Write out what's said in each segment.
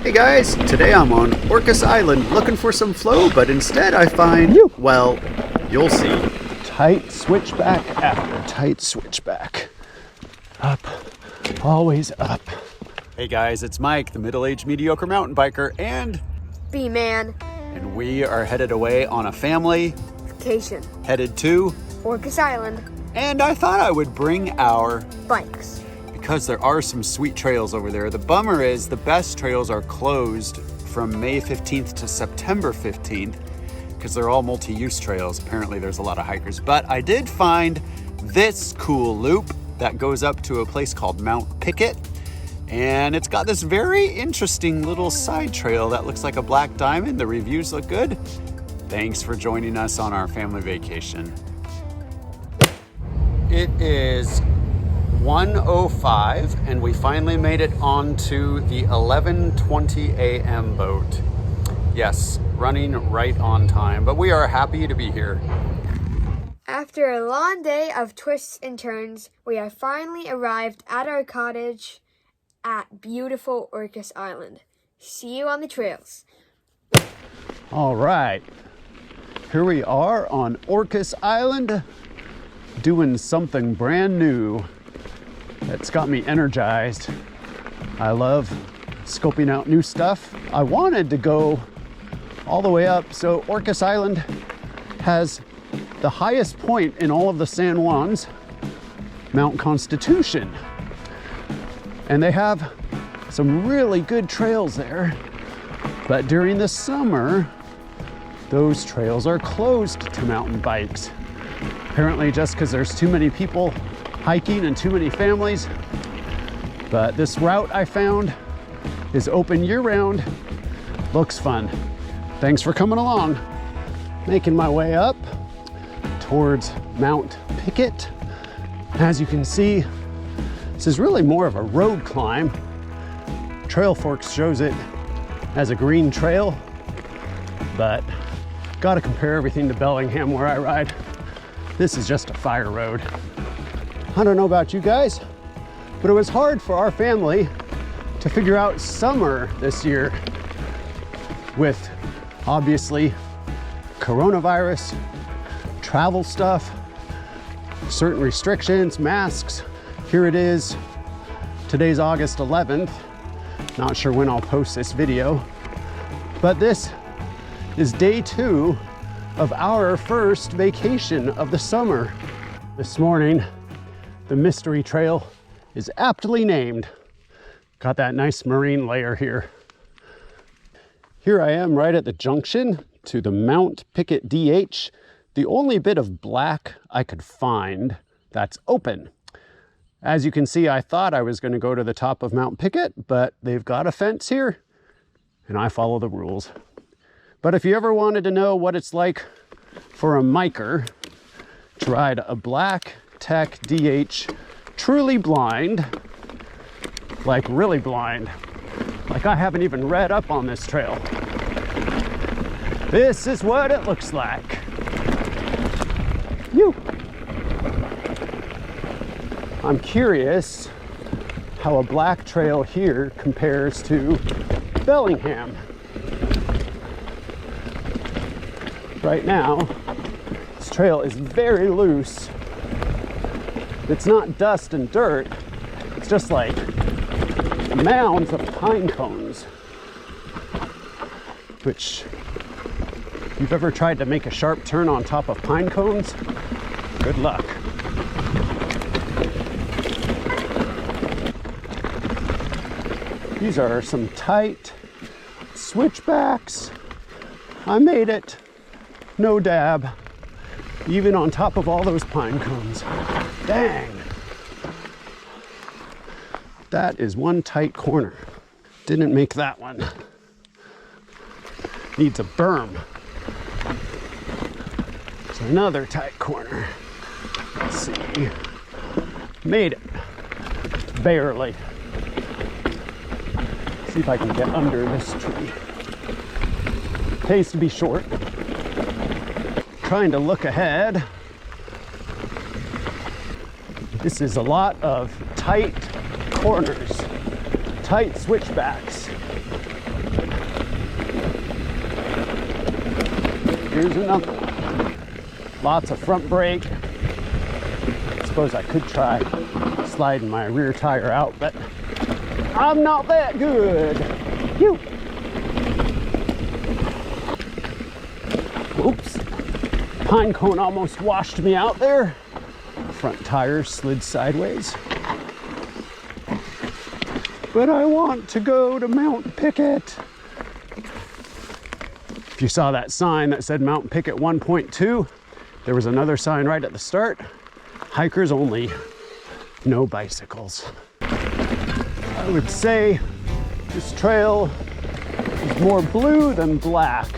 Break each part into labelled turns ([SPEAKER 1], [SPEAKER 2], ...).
[SPEAKER 1] Hey guys, today I'm on Orcas Island looking for some flow, but instead I find, well, you'll see. Tight switchback after tight switchback. Up, always up. Hey guys, it's Mike, the middle-aged mediocre mountain biker, and
[SPEAKER 2] B-Man.
[SPEAKER 1] And we are headed away on a family
[SPEAKER 2] vacation.
[SPEAKER 1] Headed to
[SPEAKER 2] Orcas Island.
[SPEAKER 1] And I thought I would bring our
[SPEAKER 2] bikes,
[SPEAKER 1] because there are some sweet trails over there. The bummer is the best trails are closed from May 15th to September 15th because they're all multi-use trails. Apparently there's a lot of hikers, but I did find this cool loop that goes up to a place called Mount Pickett, and it's got this very interesting little side trail that looks like a black diamond. The reviews look good. Thanks for joining us on our family vacation. It is 1:05 and we finally made it onto the 11:20 a.m. boat. Yes, running right on time, but we are happy to be here.
[SPEAKER 2] After a long day of twists and turns, we have finally arrived at our cottage at beautiful Orcas Island. See you on the trails.
[SPEAKER 1] All right, here we are on Orcas Island doing something brand new. That's got me energized. I love scoping out new stuff. I wanted to go all the way up. So Orcas Island has the highest point in all of the San Juans, Mount Constitution. And they have some really good trails there. But during the summer, those trails are closed to mountain bikes. Apparently just because there's too many people hiking and too many families. But this route I found is open year-round. Looks fun. Thanks for coming along. Making my way up towards Mount Pickett. As you can see, this is really more of a road climb. Trailforks shows it as a green trail, but gotta compare everything to Bellingham where I ride. This is just a fire road. I don't know about you guys, but it was hard for our family to figure out summer this year with obviously coronavirus, travel stuff, certain restrictions, masks. Here it is. Today's August 11th. Not sure when I'll post this video, but this is day 2 of our first vacation of the summer. This morning, the mystery trail is aptly named. Got that nice marine layer here. Here I am right at the junction to the Mount Pickett DH, the only bit of black I could find that's open. As you can see, I thought I was going to go to the top of Mount Pickett, but they've got a fence here and I follow the rules. But if you ever wanted to know what it's like for a miker to ride a black tech DH truly blind, like really blind, like I haven't even read up on this trail, this is what it looks like. I'm curious how a black trail here compares to Bellingham. Right now, this trail is very loose. It's not dust and dirt. It's just like mounds of pine cones. Which, if you've ever tried to make a sharp turn on top of pine cones, good luck. These are some tight switchbacks. I made it. No dab, even on top of all those pine cones. Dang. That is one tight corner. Didn't make that one. Needs a berm. It's another tight corner. Let's see. Made it. Barely. See if I can get under this tree. Pays to be short. Trying to look ahead. This is a lot of tight corners, tight switchbacks. Here's another one. Lots of front brake. I suppose I could try sliding my rear tire out, but I'm not that good. Phew. Oops. Pine cone almost washed me out there. Front tire slid sideways. But I want to go to Mount Pickett. If you saw that sign that said Mount Pickett 1.2, there was another sign right at the start. Hikers only, no bicycles. I would say this trail is more blue than black.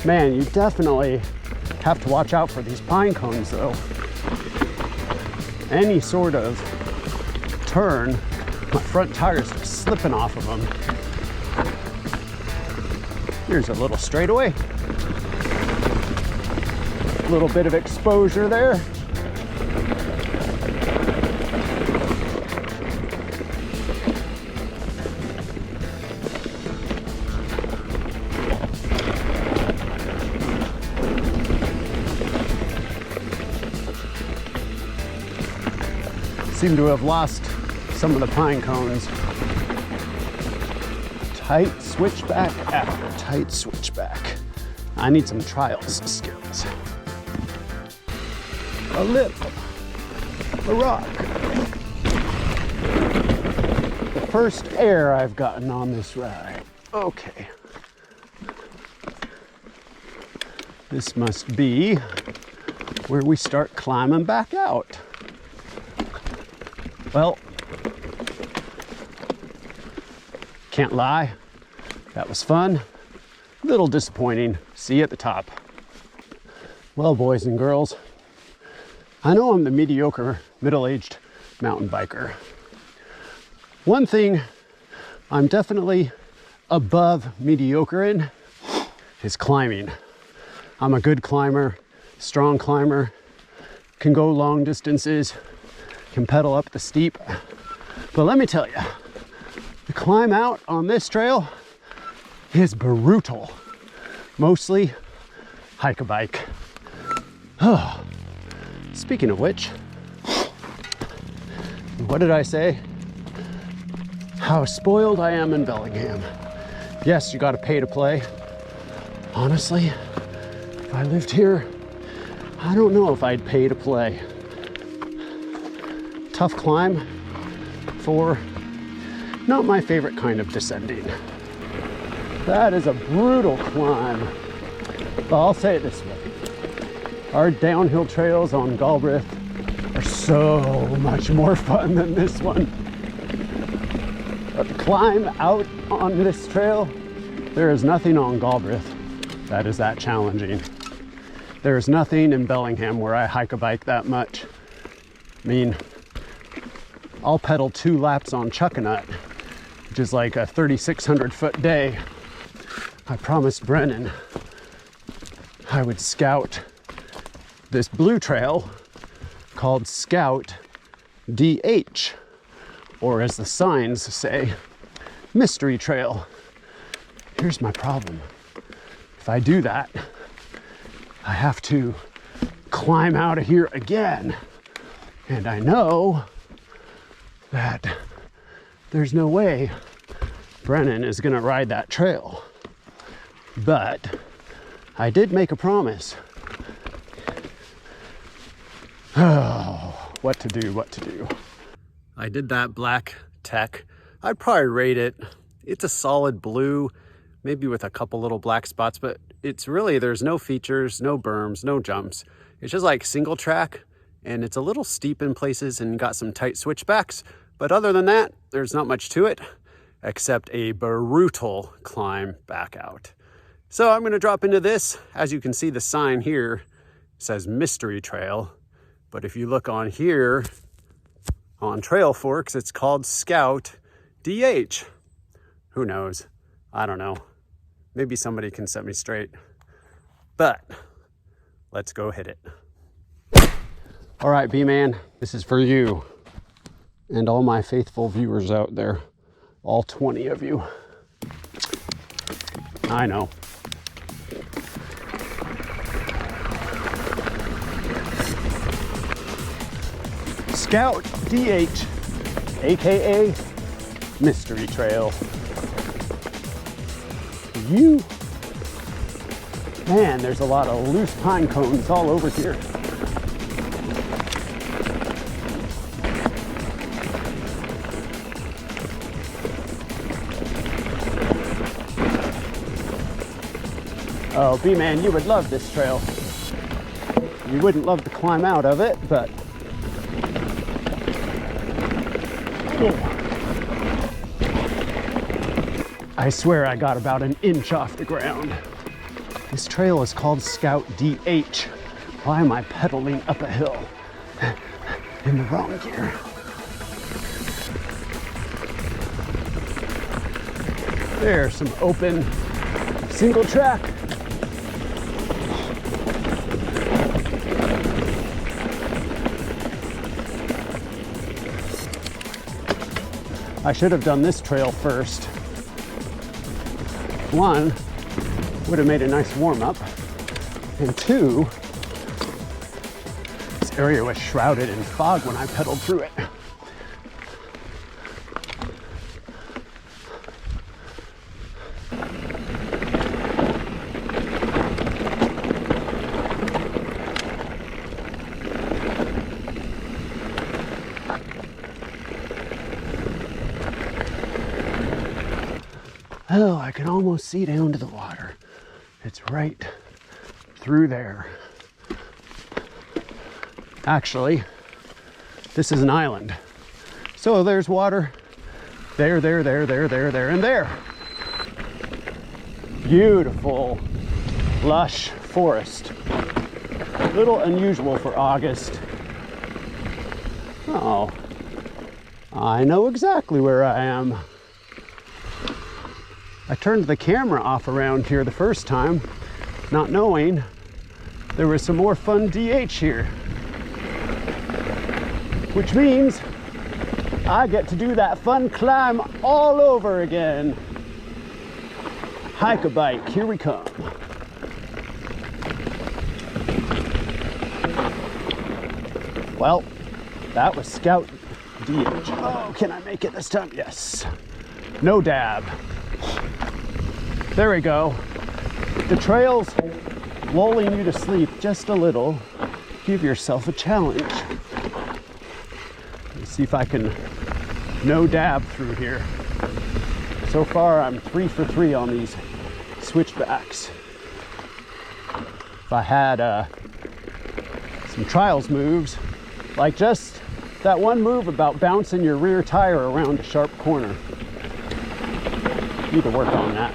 [SPEAKER 1] Man, you definitely have to watch out for these pine cones though. Any sort of turn, my front tire's just slipping off of them. Here's a little straightaway. A little bit of exposure there. Seem to have lost some of the pine cones. Tight switchback after tight switchback. I need some trials skills. A lip, a rock. The first air I've gotten on this ride. Okay. This must be where we start climbing back out. Well, can't lie, that was fun. A little disappointing. See you at the top. Well, boys and girls, I know I'm the mediocre, middle-aged mountain biker. One thing I'm definitely above mediocre in is climbing. I'm a good climber, strong climber, can go long distances, can pedal up the steep. But let me tell you, the climb out on this trail is brutal. Mostly hike a bike. Oh, speaking of which, what did I say? How spoiled I am in Bellingham. Yes, you gotta pay to play. Honestly, if I lived here, I don't know if I'd pay to play. Tough climb for not my favorite kind of descending. That is a brutal climb. But I'll say it this way. Our downhill trails on Galbraith are so much more fun than this one. But the climb out on this trail, there is nothing on Galbraith that is that challenging. There is nothing in Bellingham where I hike a bike that much. I mean, I'll pedal 2 laps on Chuckanut, which is like a 3,600 foot day. I promised Brennan I would scout this blue trail called Scout DH, or as the signs say, Mystery Trail. Here's my problem. If I do that, I have to climb out of here again. And I know that there's no way Brennan is gonna ride that trail. But I did make a promise. Oh, what to do. I did that black tech. I'd probably rate it. It's a solid blue, maybe with a couple little black spots, but it's really, there's no features, no berms, no jumps. It's just like single track, and it's a little steep in places and got some tight switchbacks. But other than that, there's not much to it, except a brutal climb back out. So I'm gonna drop into this. As you can see, the sign here says Mystery Trail. But if you look on here, on Trail Forks, it's called Scout DH. Who knows? I don't know. Maybe somebody can set me straight. But let's go hit it. All right, B-Man, this is for you and all my faithful viewers out there, all 20 of you. I know. Scout DH, aka Mystery Trail. Man, there's a lot of loose pine cones all over here. Oh, B-Man, you would love this trail. You wouldn't love to climb out of it, but I swear I got about an inch off the ground. This trail is called Scout DH. Why am I pedaling up a hill in the wrong gear? There's some open single track. I should have done this trail first. One, would have made a nice warm-up. And two, this area was shrouded in fog when I pedaled through it. Oh, I can almost see down to the water. It's right through there. Actually, this is an island. So there's water there, and there. Beautiful, lush forest. A little unusual for August. Oh, I know exactly where I am. I turned the camera off around here the first time, not knowing there was some more fun DH here. Which means I get to do that fun climb all over again. Hike a bike, here we come. Well, that was Scout DH. Oh, can I make it this time? Yes. No dab. There we go. The trail's lulling you to sleep just a little. Give yourself a challenge. Let's see if I can no dab through here. So far, I'm 3 for 3 on these switchbacks. If I had some trials moves, like just that one move about bouncing your rear tire around a sharp corner. Need to work on that.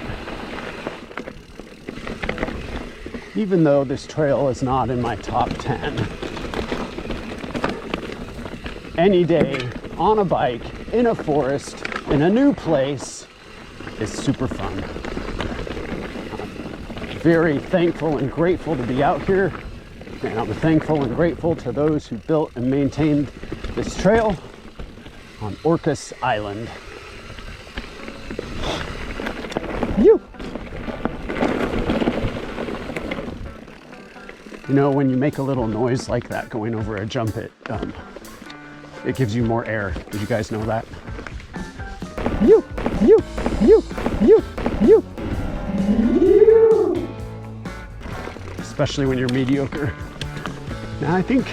[SPEAKER 1] Even though this trail is not in my top 10. Any day on a bike, in a forest, in a new place is super fun. I'm very thankful and grateful to be out here. And I'm thankful and grateful to those who built and maintained this trail on Orcas Island. You know, when you make a little noise like that going over a jump, it gives you more air. Did you guys know that? You. Especially when you're mediocre. Now I think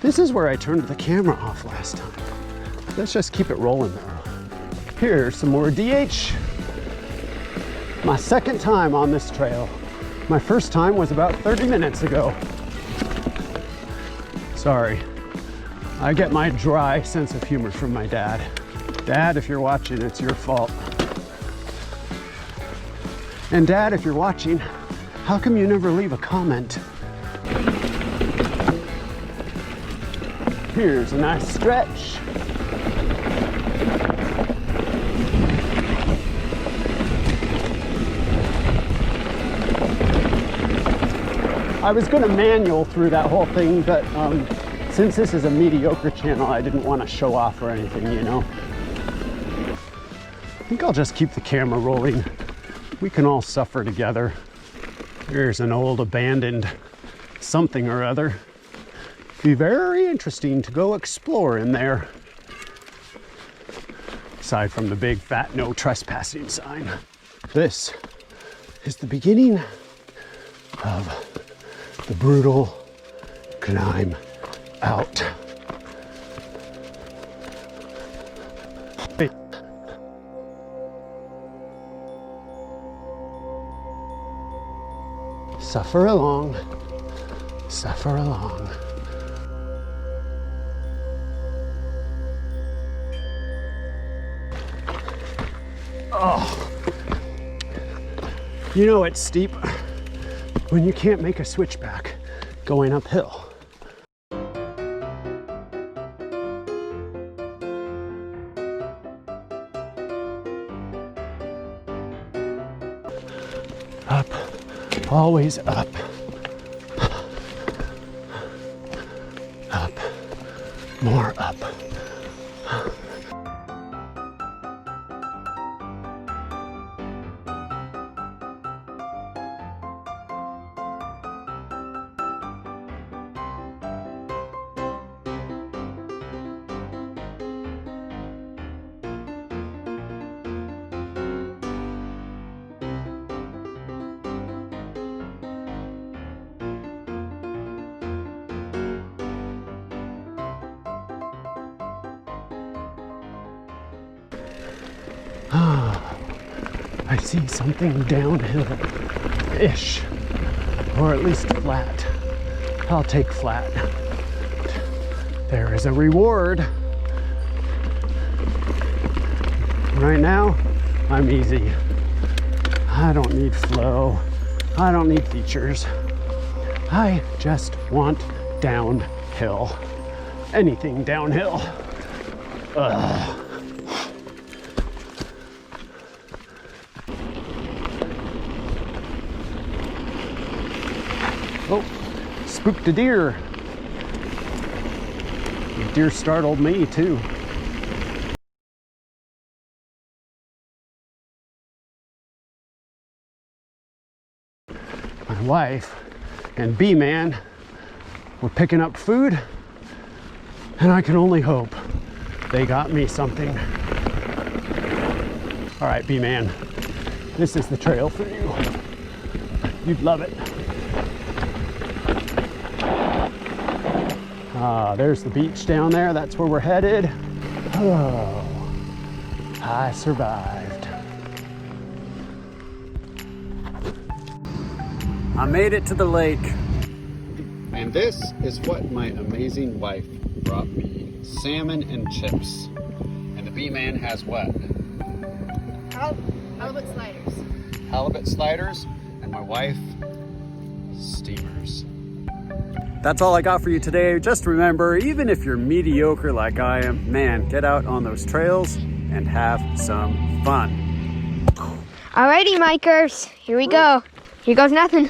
[SPEAKER 1] this is where I turned the camera off last time. Let's just keep it rolling though. Here's some more DH. My second time on this trail. My first time was about 30 minutes ago. Sorry, I get my dry sense of humor from my dad. Dad, if you're watching, it's your fault. And Dad, if you're watching, how come you never leave a comment? Here's a nice stretch. I was gonna manual through that whole thing, but since this is a mediocre channel, I didn't want to show off or anything, you know. I think I'll just keep the camera rolling. We can all suffer together. Here's an old abandoned something or other. Be very interesting to go explore in there. Aside from the big fat no trespassing sign. This is the beginning of the brutal climb out. Suffer along, suffer along. Oh, you know it's steep when you can't make a switchback going uphill. Up, always up. Up, more up. I see something downhill-ish, or at least flat. I'll take flat. There is a reward. Right now, I'm easy. I don't need flow. I don't need features. I just want downhill. Anything downhill. Ugh. Oh, spooked a deer. The deer startled me too. My wife and B-Man were picking up food, and I can only hope they got me something. All right, B-Man, this is the trail for you. You'd love it. There's the beach down there. That's where we're headed. Oh, I survived. I made it to the lake. And this is what my amazing wife brought me. Salmon and chips. And the B-Man has what?
[SPEAKER 2] Halibut sliders.
[SPEAKER 1] Halibut sliders, and my wife, steamers. That's all I got for you today. Just remember, even if you're mediocre like I am, man, get out on those trails and have some fun.
[SPEAKER 2] Alrighty, Mikers, here we go. Here goes nothing.